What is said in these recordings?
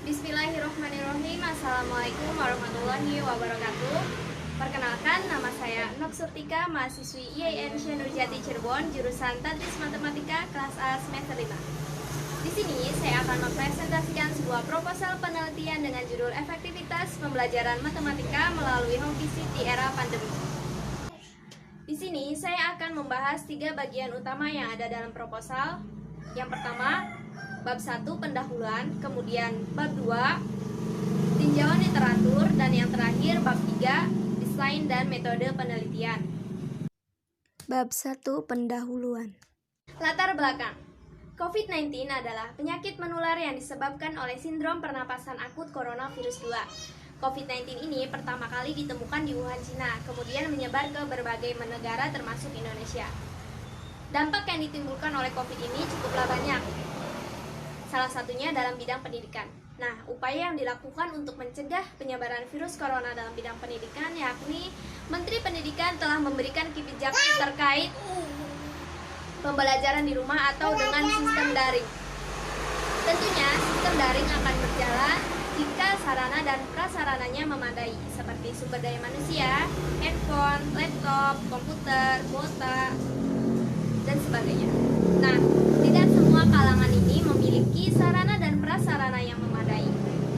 Bismillahirrahmanirrahim. Assalamualaikum warahmatullahi wabarakatuh. Perkenalkan, nama saya Noksurtika, mahasiswi IAIN Syekh Nurjati Cirebon, jurusan Tadris Matematika kelas A semester 5. Di sini saya akan mempresentasikan sebuah proposal penelitian dengan judul efektivitas pembelajaran matematika melalui home visit di era pandemi. Di sini saya akan membahas 3 bagian utama yang ada dalam proposal. Yang pertama, bab 1 pendahuluan, kemudian bab 2 tinjauan literatur, dan yang terakhir bab 3 desain dan metode penelitian. Bab 1 pendahuluan. Latar belakang. COVID-19 adalah penyakit menular yang disebabkan oleh sindrom pernapasan akut coronavirus 2. COVID-19 ini pertama kali ditemukan di Wuhan, Cina, kemudian menyebar ke berbagai negara termasuk Indonesia. Dampak yang ditimbulkan oleh COVID ini cukuplah banyak. Salah satunya dalam bidang pendidikan. Nah, upaya yang dilakukan untuk mencegah penyebaran virus corona dalam bidang pendidikan yakni Menteri Pendidikan telah memberikan kebijakan terkait pembelajaran di rumah atau dengan sistem daring. Tentunya sistem daring akan berjalan jika sarana dan prasarananya memadai, seperti sumber daya manusia, handphone, laptop, komputer, kuota, dan sebagainya. Nah, tidak semua kalangan ini memiliki sarana dan prasarana yang memadai,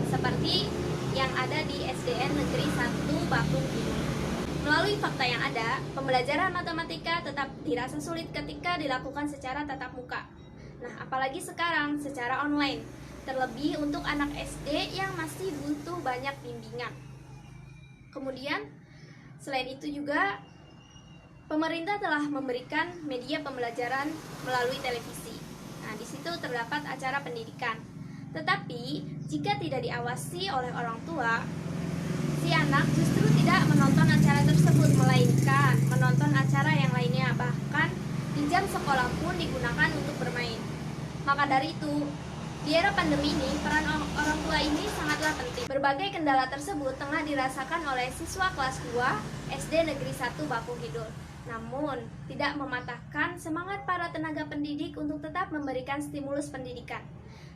seperti yang ada di SDN Negeri 1 Bakung Hidul. Melalui fakta yang ada, pembelajaran matematika tetap dirasa sulit ketika dilakukan secara tatap muka. Nah, apalagi sekarang secara online, terlebih untuk anak SD yang masih butuh banyak bimbingan. Kemudian, selain itu juga pemerintah telah memberikan media pembelajaran melalui televisi. Nah, di situ terdapat acara pendidikan. Tetapi, jika tidak diawasi oleh orang tua, si anak justru tidak menonton acara tersebut, melainkan menonton acara yang lainnya. Bahkan, di jam sekolah pun digunakan untuk bermain. Maka dari itu, di era pandemi ini, peran orang tua ini sangatlah penting. Berbagai kendala tersebut tengah dirasakan oleh siswa kelas 2 SD Negeri 1 Bakung Hidul. Namun, tidak mematahkan semangat para tenaga pendidik untuk tetap memberikan stimulus pendidikan.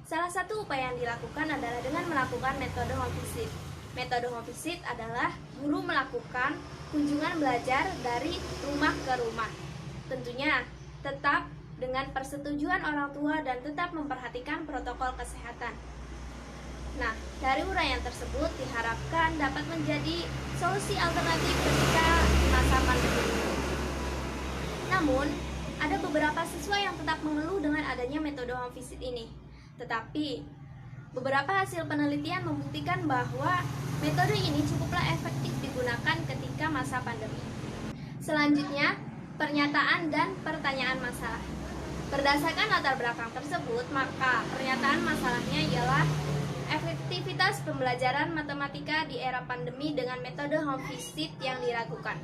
Salah satu upaya yang dilakukan adalah dengan melakukan metode home visit. Metode home visit adalah guru melakukan kunjungan belajar dari rumah ke rumah. Tentunya, tetap dengan persetujuan orang tua dan tetap memperhatikan protokol kesehatan. Nah, dari uraian tersebut diharapkan dapat menjadi solusi alternatif ketika masa pandemi. Namun, ada beberapa siswa yang tetap mengeluh dengan adanya metode home visit ini. Tetapi, beberapa hasil penelitian membuktikan bahwa metode ini cukuplah efektif digunakan ketika masa pandemi. Selanjutnya, pernyataan dan pertanyaan masalah. Berdasarkan latar belakang tersebut, maka pernyataan masalahnya ialah efektivitas pembelajaran matematika di era pandemi dengan metode home visit yang diragukan.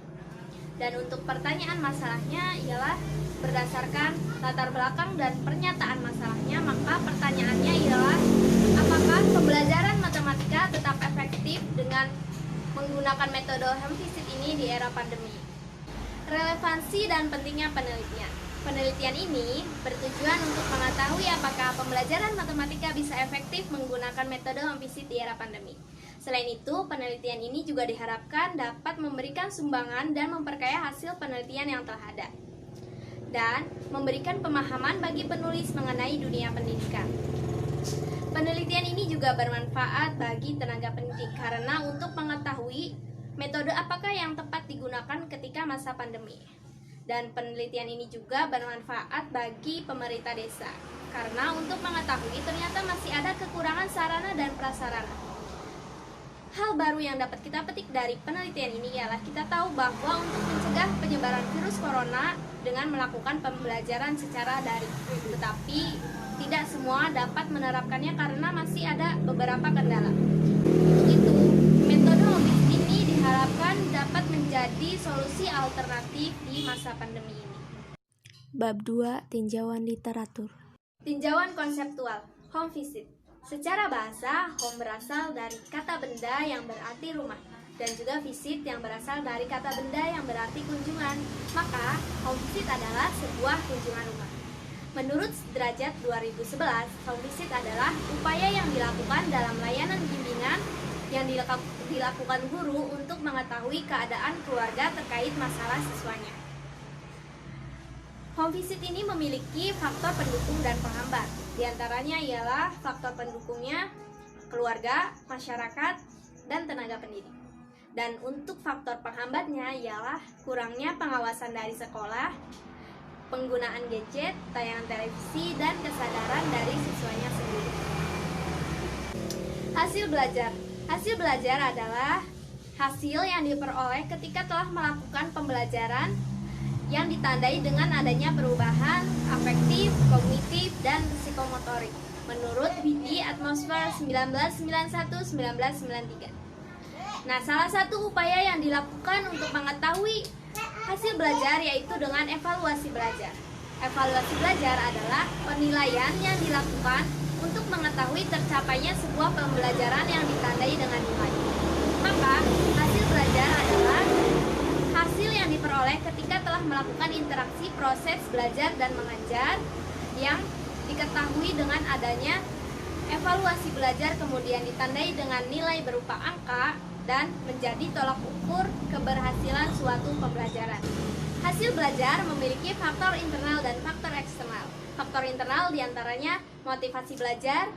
Dan untuk pertanyaan masalahnya ialah berdasarkan latar belakang dan pernyataan masalahnya, maka pertanyaannya ialah apakah pembelajaran matematika tetap efektif dengan menggunakan metode home visit ini di era pandemi. Relevansi dan pentingnya penelitian. Penelitian ini bertujuan untuk mengetahui apakah pembelajaran matematika bisa efektif menggunakan metode home visit di era pandemi. Selain itu, penelitian ini juga diharapkan dapat memberikan sumbangan dan memperkaya hasil penelitian yang telah ada, dan memberikan pemahaman bagi penulis mengenai dunia pendidikan. Penelitian ini juga bermanfaat bagi tenaga pendidik karena untuk mengetahui metode apakah yang tepat digunakan ketika masa pandemi. Dan penelitian ini juga bermanfaat bagi pemerintah desa karena untuk mengetahui ternyata masih ada kekurangan sarana dan prasarana. Hal baru yang dapat kita petik dari penelitian ini ialah kita tahu bahwa untuk mencegah penyebaran virus corona dengan melakukan pembelajaran secara daring. Tetapi tidak semua dapat menerapkannya karena masih ada beberapa kendala. Untuk itu, metode home visit ini diharapkan dapat menjadi solusi alternatif di masa pandemi ini. Bab 2 tinjauan literatur. Tinjauan konseptual, home visit. Secara bahasa, home berasal dari kata benda yang berarti rumah, dan juga visit yang berasal dari kata benda yang berarti kunjungan. Maka, home visit adalah sebuah kunjungan rumah. Menurut derajat 2011, home visit adalah upaya yang dilakukan dalam layanan bimbingan yang dilakukan guru untuk mengetahui keadaan keluarga terkait masalah siswanya. Home visit ini memiliki faktor pendukung dan penghambat. Di antaranya ialah faktor pendukungnya keluarga, masyarakat, dan tenaga pendidik. Dan untuk faktor penghambatnya ialah kurangnya pengawasan dari sekolah, penggunaan gadget, tayangan televisi, dan kesadaran dari siswanya sendiri. Hasil belajar. Hasil belajar adalah hasil yang diperoleh ketika telah melakukan pembelajaran yang ditandai dengan adanya perubahan afektif, kognitif, dan psikomotorik menurut Wiki Atmosfer 1991-1993. Nah, salah satu upaya yang dilakukan untuk mengetahui hasil belajar yaitu dengan evaluasi belajar. Evaluasi belajar adalah penilaian yang dilakukan untuk mengetahui tercapainya sebuah pembelajaran yang ditandai dengan nilai. Maka, hasil belajar adalah hasil yang diperoleh ketika telah melakukan interaksi proses belajar dan mengajar yang diketahui dengan adanya evaluasi belajar kemudian ditandai dengan nilai berupa angka dan menjadi tolak ukur keberhasilan suatu pembelajaran. Hasil belajar memiliki faktor internal dan faktor eksternal. Faktor internal diantaranya motivasi belajar,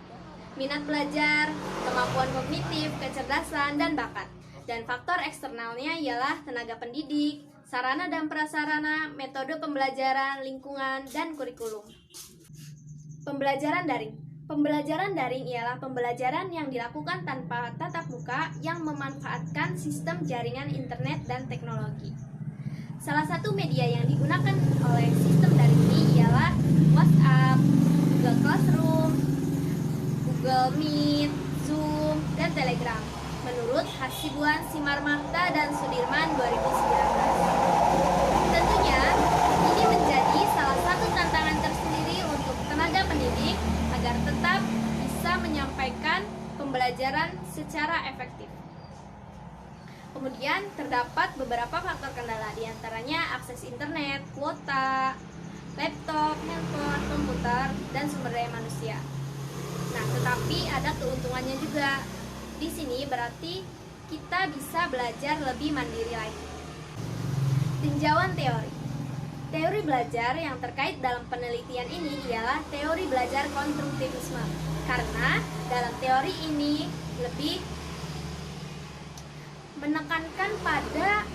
minat belajar, kemampuan kognitif, kecerdasan, dan bakat. Dan faktor eksternalnya ialah tenaga pendidik, sarana dan prasarana, metode pembelajaran, lingkungan, dan kurikulum. Pembelajaran daring. Pembelajaran daring ialah pembelajaran yang dilakukan tanpa tatap muka yang memanfaatkan sistem jaringan internet dan teknologi. Salah satu media yang digunakan oleh sistem daring ini ialah WhatsApp, Google Classroom, Google Meet, Zoom, dan Telegram. Menurut Hasibuan Simarmata dan Sudirman 2019. Tentunya, ini menjadi salah satu tantangan tersendiri untuk tenaga pendidik agar tetap bisa menyampaikan pembelajaran secara efektif. Kemudian terdapat beberapa faktor kendala, diantaranya akses internet, kuota, laptop, handphone, komputer, dan sumber daya manusia. Nah, tetapi ada keuntungannya juga. Di sini berarti kita bisa belajar lebih mandiri lagi. Tinjauan teori. Teori belajar yang terkait dalam penelitian ini ialah teori belajar konstruktivisme. Karena dalam teori ini lebih menekankan pada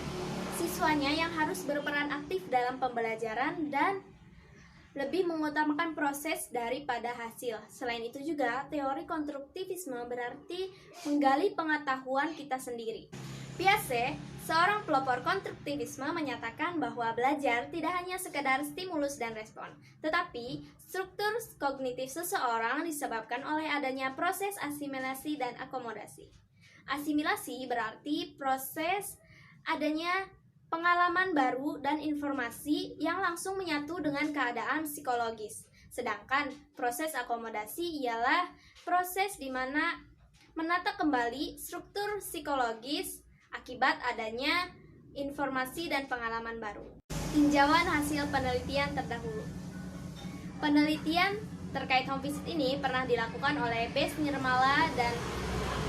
siswanya yang harus berperan aktif dalam pembelajaran dan lebih mengutamakan proses daripada hasil. Selain itu juga, teori konstruktivisme berarti menggali pengetahuan kita sendiri. Piaget, seorang pelopor konstruktivisme, menyatakan bahwa belajar tidak hanya sekedar stimulus dan respon, tetapi struktur kognitif seseorang disebabkan oleh adanya proses asimilasi dan akomodasi. Asimilasi berarti proses adanya pengalaman baru dan informasi yang langsung menyatu dengan keadaan psikologis. Sedangkan proses akomodasi ialah proses di mana menata kembali struktur psikologis akibat adanya informasi dan pengalaman baru. Tinjauan hasil penelitian terdahulu. Penelitian terkait home visit ini pernah dilakukan oleh Bes Nirmala dan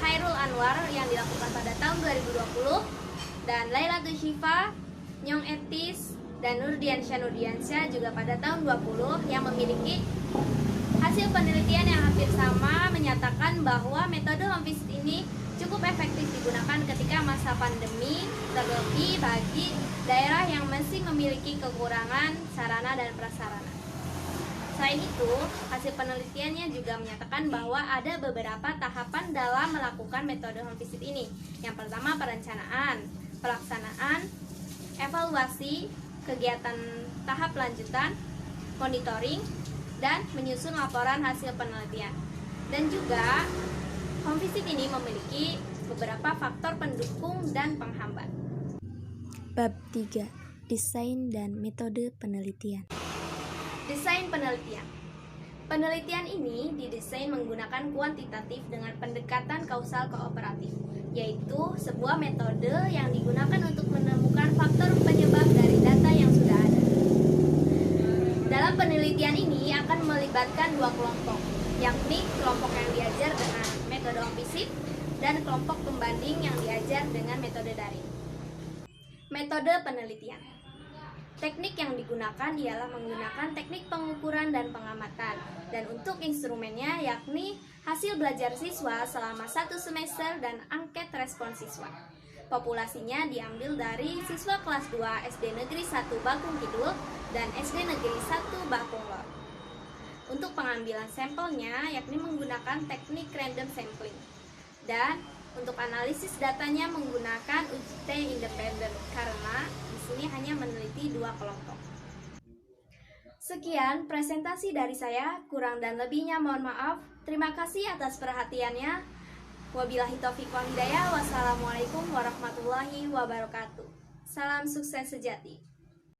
Khairul Anwar yang dilakukan pada tahun 2020. Dan Lailatul Syifa, Nyong Etis, dan Nurdiansyah Nurdiansyah juga pada tahun 20 yang memiliki hasil penelitian yang hampir sama menyatakan bahwa metode home visit ini cukup efektif digunakan ketika masa pandemi, terlebih bagi daerah yang masih memiliki kekurangan sarana dan prasarana. Selain itu, hasil penelitiannya juga menyatakan bahwa ada beberapa tahapan dalam melakukan metode home visit ini. Yang pertama, perencanaan, pelaksanaan, evaluasi, kegiatan tahap lanjutan, monitoring, dan menyusun laporan hasil penelitian. Dan juga, home visit ini memiliki beberapa faktor pendukung dan penghambat. Bab 3. Desain dan metode penelitian. Desain penelitian. Penelitian ini didesain menggunakan kuantitatif dengan pendekatan kausal kooperatif, yaitu sebuah metode yang digunakan untuk menemukan faktor penyebab dari data yang sudah ada. Dalam penelitian ini akan melibatkan dua kelompok, yakni kelompok yang diajar dengan dan kelompok pembanding yang diajar dengan metode daring. Metode penelitian. Teknik yang digunakan ialah menggunakan teknik pengukuran dan pengamatan, dan untuk instrumennya yakni hasil belajar siswa selama 1 semester dan angket respon siswa. Populasinya diambil dari siswa kelas 2 SD Negeri 1 Bakung Kidul dan SD Negeri 1 Bakung Lor. Untuk pengambilan sampelnya yakni menggunakan teknik random sampling. Dan untuk analisis datanya menggunakan uji T independen karena di sini hanya meneliti 2 kelompok. Sekian presentasi dari saya, kurang dan lebihnya mohon maaf. Terima kasih atas perhatiannya. Wabillahi taufiq wal hidayah. Wassalamualaikum warahmatullahi wabarakatuh. Salam sukses sejati.